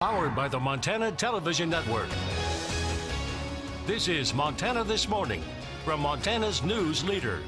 Powered by the Montana Television Network. This is Montana This Morning from Montana's news leader.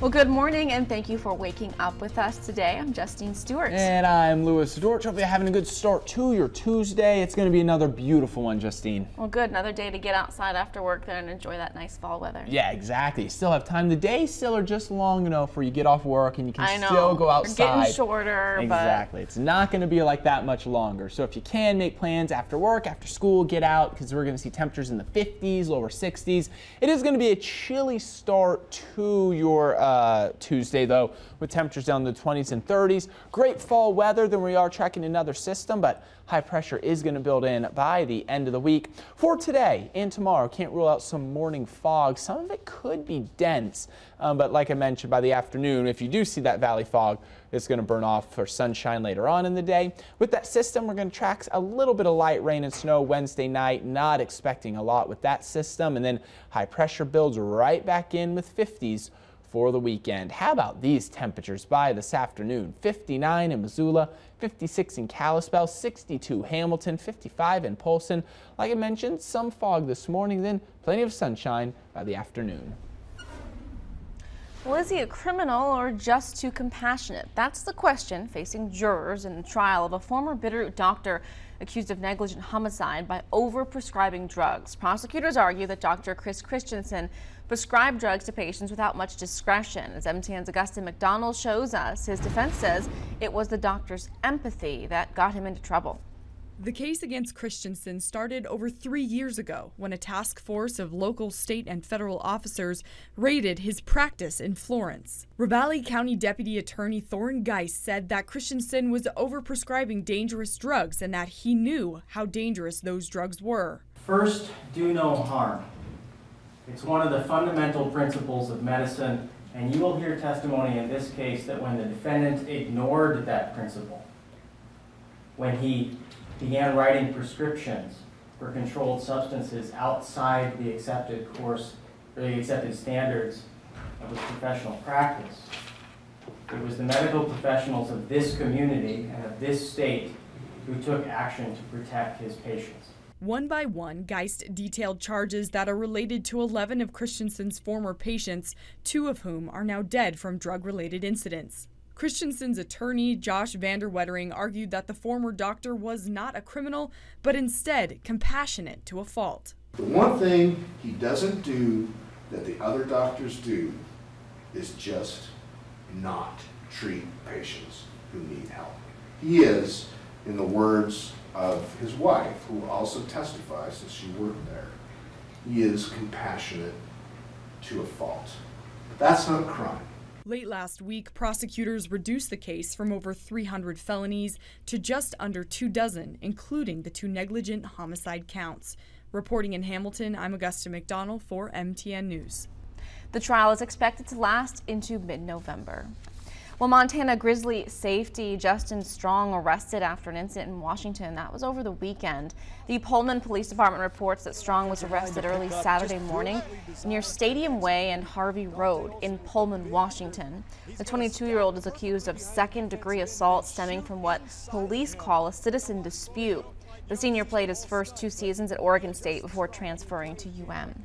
Well, good morning, and thank you for waking up with us today. I'm Justine Stewart. And I'm Louis Dort. Hope you're having a good start to your Tuesday. It's going to be another beautiful one, Justine. Well, good. Another day to get outside after work there and enjoy that nice fall weather. Yeah, exactly. You still have time. The days still are just long enough where you get off work and you can still go outside. They're getting shorter. Exactly. But it's not going to be like that much longer. So if you can, make plans after work, after school, get out, because we're going to see temperatures in the 50s, lower 60s. It is going to be a chilly start to your Tuesday, though, with temperatures down in the 20s and 30s. Great fall weather. Then we are tracking another system, but high pressure is going to build in by the end of the week. For today and tomorrow, can't rule out some morning fog. Some of it could be dense, but like I mentioned, by the afternoon, if you do see that valley fog, it's going to burn off for sunshine later on in the day. With that system, we're going to track a little bit of light rain and snow Wednesday night. Not expecting a lot with that system, and then high pressure builds right back in with 50s for the weekend. How about these temperatures by this afternoon? 59 in Missoula, 56 in Kalispell, 62 Hamilton, 55 in Polson. Like I mentioned, some fog this morning, then plenty of sunshine by the afternoon. Well, is he a criminal or just too compassionate? That's the question facing jurors in the trial of a former Bitterroot doctor accused of negligent homicide by overprescribing drugs. Prosecutors argue that Dr. Chris Christensen prescribed drugs to patients without much discretion. As MTN's Augusta McDonald shows us, his defense says it was the doctor's empathy that got him into trouble. The case against Christensen started over 3 years ago when a task force of local, state, and federal officers raided his practice in Florence. Ravalli County Deputy Attorney Thorne Geis said that Christensen was overprescribing dangerous drugs and that he knew how dangerous those drugs were. First, do no harm. It's one of the fundamental principles of medicine, and you will hear testimony in this case that when the defendant ignored that principle, when he began writing prescriptions for controlled substances outside the accepted course or the accepted standards of his professional practice, it was the medical professionals of this community and of this state who took action to protect his patients. One by one, Geist detailed charges that are related to 11 of Christensen's former patients, 2 of whom are now dead from drug-related incidents. Christensen's attorney, Josh Vanderwettering, argued that the former doctor was not a criminal, but instead compassionate to a fault. The one thing he doesn't do that the other doctors do is just not treat patients who need help. He is, in the words of his wife, who also testifies that she worked there, he is compassionate to a fault. But that's not a crime. Late last week, prosecutors reduced the case from over 300 felonies to just under 24, including the 2 negligent homicide counts. Reporting in Hamilton, I'm Augusta McDonald for MTN News. The trial is expected to last into mid-November. Well, Montana Grizzly safety Justin Strong arrested after an incident in Washington. That was over the weekend. The Pullman Police Department reports that Strong was arrested early Saturday morning near Stadium Way and Harvey Road in Pullman, Washington. The 22-year-old is accused of second-degree assault stemming from what police call a citizen dispute. The senior played his first 2 seasons at Oregon State before transferring to UM.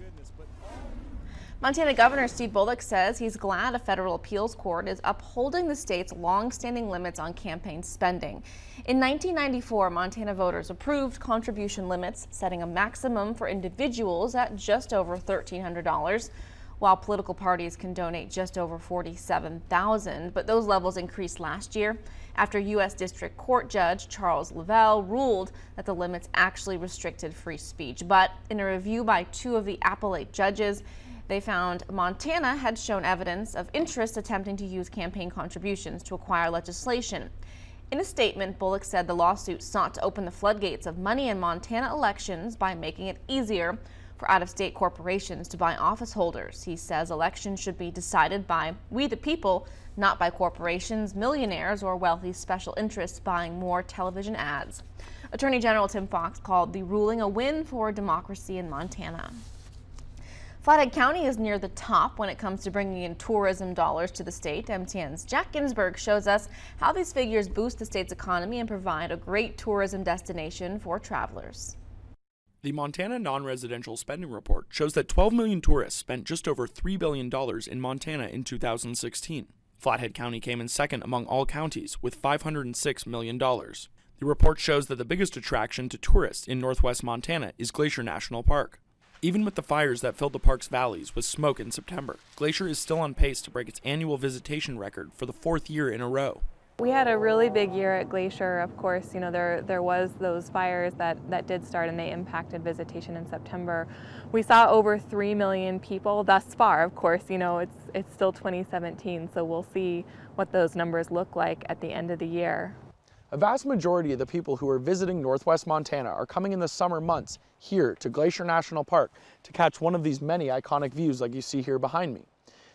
Montana Governor Steve Bullock says he's glad a federal appeals court is upholding the state's long-standing limits on campaign spending. In 1994, Montana voters approved contribution limits, setting a maximum for individuals at just over $1,300, while political parties can donate just over $47,000. But those levels increased last year after U.S. District Court Judge Charles Lavelle ruled that the limits actually restricted free speech. But in a review by 2 of the appellate judges, they found Montana had shown evidence of interest attempting to use campaign contributions to acquire legislation. In a statement, Bullock said the lawsuit sought to open the floodgates of money in Montana elections by making it easier for out-of-state corporations to buy office holders. He says elections should be decided by we the people, not by corporations, millionaires, or wealthy special interests buying more television ads. Attorney General Tim Fox called the ruling a win for democracy in Montana. Flathead County is near the top when it comes to bringing in tourism dollars to the state. MTN's Jack Ginsburg shows us how these figures boost the state's economy and provide a great tourism destination for travelers. The Montana Non-Residential Spending Report shows that 12 million tourists spent just over $3 billion in Montana in 2016. Flathead County came in second among all counties with $506 million. The report shows that the biggest attraction to tourists in northwest Montana is Glacier National Park. Even with the fires that filled the park's valleys with smoke in September, Glacier is still on pace to break its annual visitation record for the 4th year in a row. We had a really big year at Glacier. Of course, you know, there was those fires that did start and they impacted visitation in September. We saw over 3 million people thus far. Of course, you know, it's still 2017, so we'll see what those numbers look like at the end of the year. A vast majority of the people who are visiting northwest Montana are coming in the summer months here to Glacier National Park to catch one of these many iconic views like you see here behind me.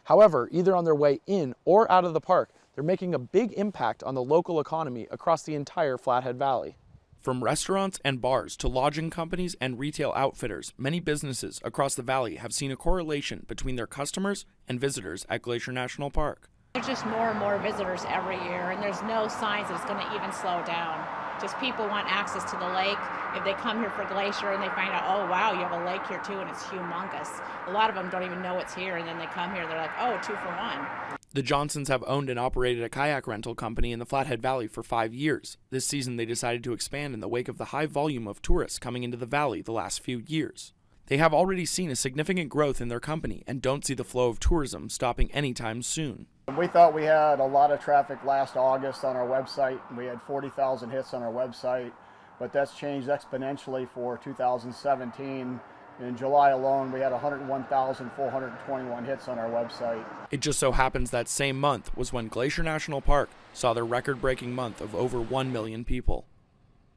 However, either on their way in or out of the park, they're making a big impact on the local economy across the entire Flathead Valley. From restaurants and bars to lodging companies and retail outfitters, many businesses across the valley have seen a correlation between their customers and visitors at Glacier National Park. There's just more and more visitors every year, and there's no signs that it's going to even slow down. Just people want access to the lake. If they come here for Glacier and they find out, oh wow, you have a lake here too and it's humongous. A lot of them don't even know it's here, and then they come here, they're like, oh, 2 for 1. The Johnsons have owned and operated a kayak rental company in the Flathead Valley for 5 years. This season they decided to expand in the wake of the high volume of tourists coming into the valley the last few years. They have already seen a significant growth in their company and don't see the flow of tourism stopping anytime soon. We thought we had a lot of traffic last August on our website. We had 40,000 hits on our website, but that's changed exponentially for 2017. In July alone, we had 101,421 hits on our website. It just so happens that same month was when Glacier National Park saw their record-breaking month of over 1 million people.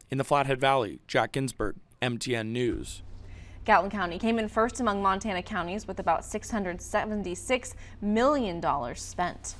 In the Flathead Valley, Jack Ginsburg, MTN News. Gatlin County came in first among Montana counties with about $676 million spent.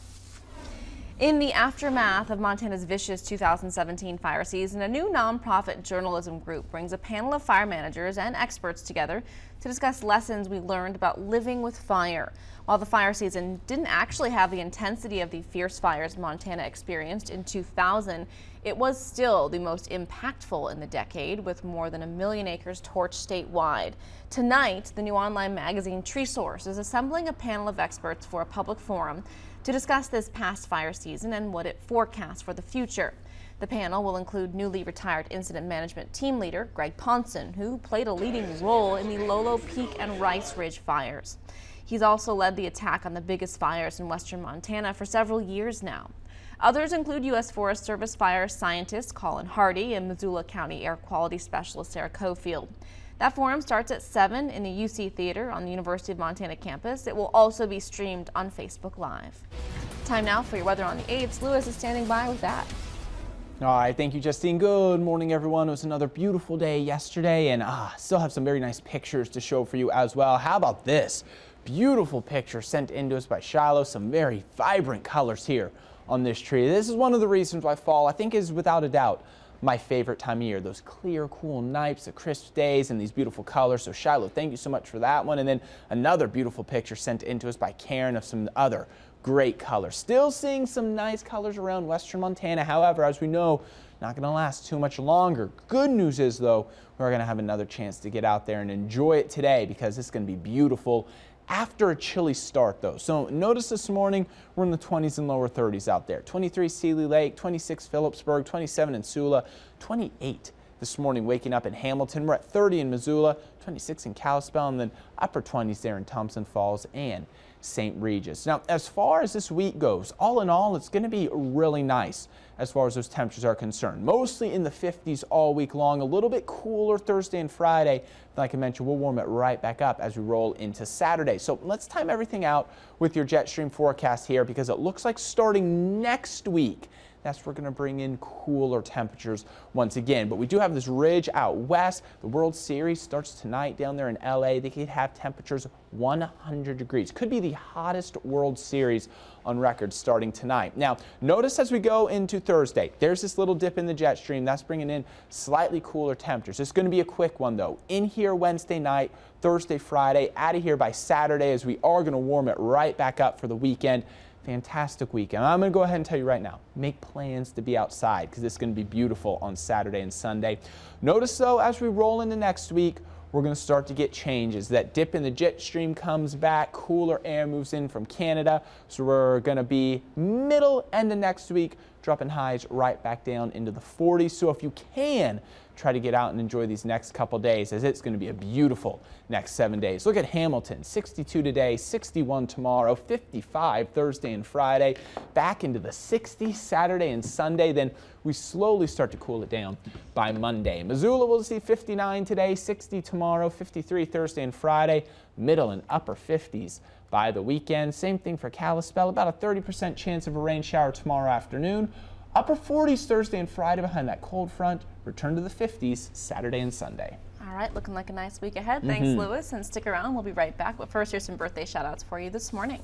In the aftermath of Montana's vicious 2017 fire season, a new nonprofit journalism group brings a panel of fire managers and experts together to discuss lessons we learned about living with fire. While the fire season didn't actually have the intensity of the fierce fires Montana experienced in 2000, it was still the most impactful in the decade, with more than 1 million acres torched statewide. Tonight, the new online magazine Tree Source is assembling a panel of experts for a public forum to discuss this past fire season and what it forecasts for the future. The panel will include newly retired incident management team leader Greg Ponson, who played a leading role in the Lolo Peak and Rice Ridge fires. He's also led the attack on the biggest fires in western Montana for several years now. Others include U.S. Forest Service fire scientist Colin Hardy and Missoula County Air Quality Specialist Sarah Cofield. That forum starts at 7 in the UC Theater on the University of Montana campus. It will also be streamed on Facebook Live. Time now for your weather on the 8th. Lewis is standing by with that. All right, thank you, Justine. Good morning, everyone. It was another beautiful day yesterday, and still have some very nice pictures to show for you as well. How about this? Beautiful picture sent in to us by Shiloh. Some very vibrant colors here on this tree. This is one of the reasons why fall, I think, is without a doubt my favorite time of year. Those clear, cool nights, the crisp days, and these beautiful colors. So Shiloh, thank you so much for that one. And then another beautiful picture sent in to us by Karen of some other great colors. Still seeing some nice colors around western Montana. However, as we know, not going to last too much longer. Good news is, though, we're going to have another chance to get out there and enjoy it today because it's going to be beautiful after a chilly start, though. So notice this morning we're in the 20s and lower 30s out there. 23 Seeley Lake, 26 Phillipsburg, 27 in Sula, 28 this morning waking up in Hamilton. We're at 30 in Missoula, 26 in Kalispell, and then upper 20s there in Thompson Falls and St. Regis. Now, as far as this week goes, all in all, it's going to be really nice as far as those temperatures are concerned. Mostly in the 50s all week long, a little bit cooler Thursday and Friday. Like I mentioned, we'll warm it right back up as we roll into Saturday. So let's time everything out with your jet stream forecast here because it looks like starting next week, That's where we're going to bring in cooler temperatures once again. But we do have this ridge out west. The World Series starts tonight down there in LA. They could have temperatures 100 degrees. Could be the hottest World Series on record starting tonight. Now, notice as we go into Thursday, there's this little dip in the jet stream. That's bringing in slightly cooler temperatures. It's going to be a quick one, though. In here Wednesday night, Thursday, Friday, out of here by Saturday, as we are going to warm it right back up for the weekend. Fantastic weekend. I'm going to go ahead and tell you right now, make plans to be outside because it's going to be beautiful on Saturday and Sunday. Notice, though, as we roll into next week, we're going to start to get changes. That dip in the jet stream comes back, cooler air moves in from Canada, so we're going to be middle end of next week, dropping highs right back down into the 40s. So if you can, try to get out and enjoy these next couple days, as it's going to be a beautiful next 7 days. Look at Hamilton, 62 today, 61 tomorrow, 55 Thursday and Friday, back into the 60s Saturday and Sunday. Then we slowly start to cool it down by Monday. Missoula will see 59 today, 60 tomorrow, 53 Thursday and Friday, middle and upper 50s by the weekend. Same thing for Kalispell, about a 30% chance of a rain shower tomorrow afternoon. Upper 40s Thursday and Friday behind that cold front. Return to the 50s Saturday and Sunday. All right, looking like a nice week ahead. Thanks, Lewis, and stick around. We'll be right back. But first, here's some birthday shout-outs for you this morning.